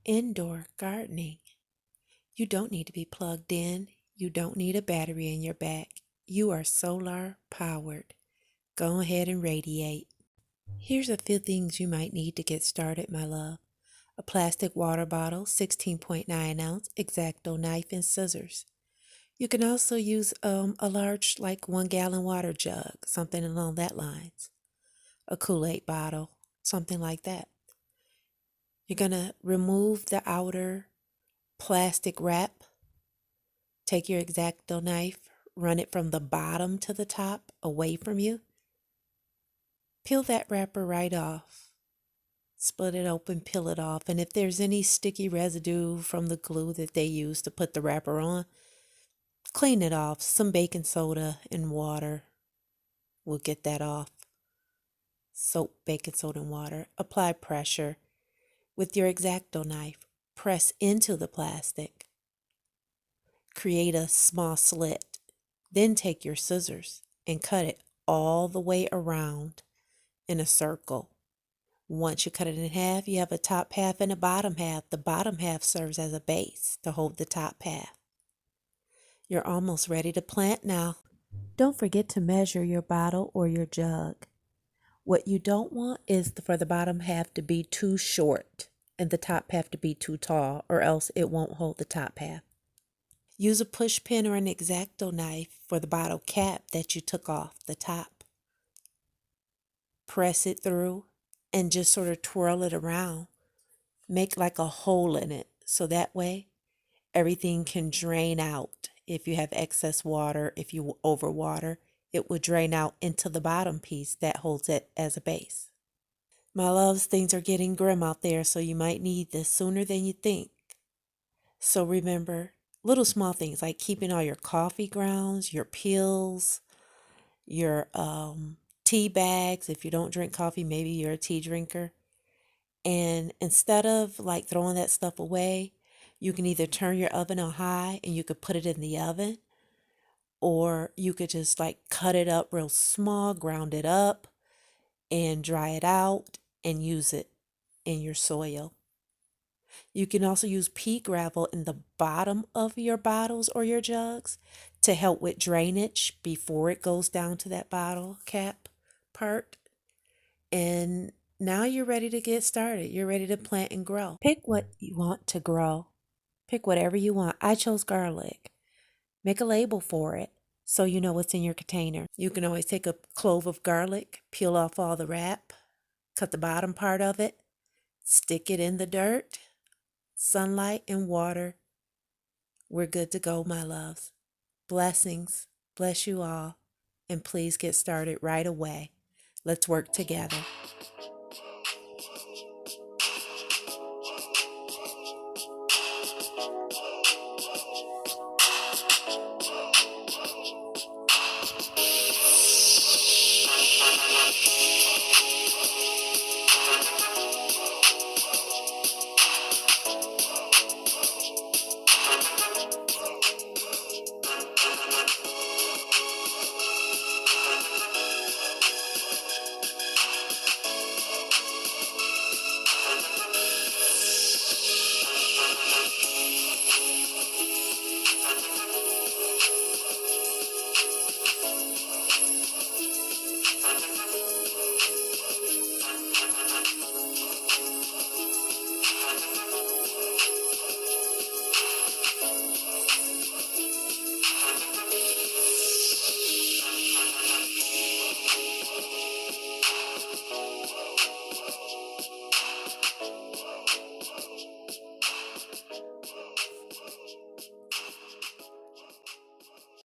Indoor gardening. You don't need to be plugged in. You don't need a battery in your back. You are solar powered. Go ahead and radiate. Here's a few things you might need to get started, my love. A plastic water bottle, 16.9 ounce, X-Acto knife and scissors. You can also use a large, like 1 gallon water jug, something along that lines. A Kool-Aid bottle, something like that. You're going to remove the outer plastic wrap. Take your X-Acto knife, run it from the bottom to the top, away from you. Peel that wrapper right off. Split it open, peel it off. And if there's any sticky residue from the glue that they use to put the wrapper on, clean it off. Some baking soda and water will get that off. Soap, baking soda, and water. Apply pressure. With your X-Acto knife, press into the plastic. Create a small slit. Then take your scissors and cut it all the way around in a circle. Once you cut it in half, you have a top half and a bottom half. The bottom half serves as a base to hold the top half. You're almost ready to plant now. Don't forget to measure your bottle or your jug. What you don't want is for the bottom half to be too short and the top half to be too tall, or else it won't hold the top half. Use a push pin or an X-Acto knife for the bottle cap that you took off the top. Press it through and just sort of twirl it around. Make like a hole in it so that way everything can drain out. If you have excess water, if you overwater, it will drain out into the bottom piece that holds it as a base. My loves, things are getting grim out there, so you might need this sooner than you think. So remember, little small things like keeping all your coffee grounds, your peels, your tea bags. If you don't drink coffee, maybe you're a tea drinker. And instead of like throwing that stuff away, you can either turn your oven on high and you could put it in the oven, or you could just like cut it up real small, ground it up, and dry it out and use it in your soil. You can also use pea gravel in the bottom of your bottles or your jugs to help with drainage before it goes down to that bottle cap part. And now you're ready to get started. You're ready to plant and grow. Pick what you want to grow. Pick whatever you want. I chose garlic. Make a label for it so you know what's in your container. You can always take a clove of garlic, peel off all the wrap, cut the bottom part of it, stick it in the dirt, sunlight and water. We're good to go, my loves. Blessings. Bless you all. And please get started right away. Let's work together.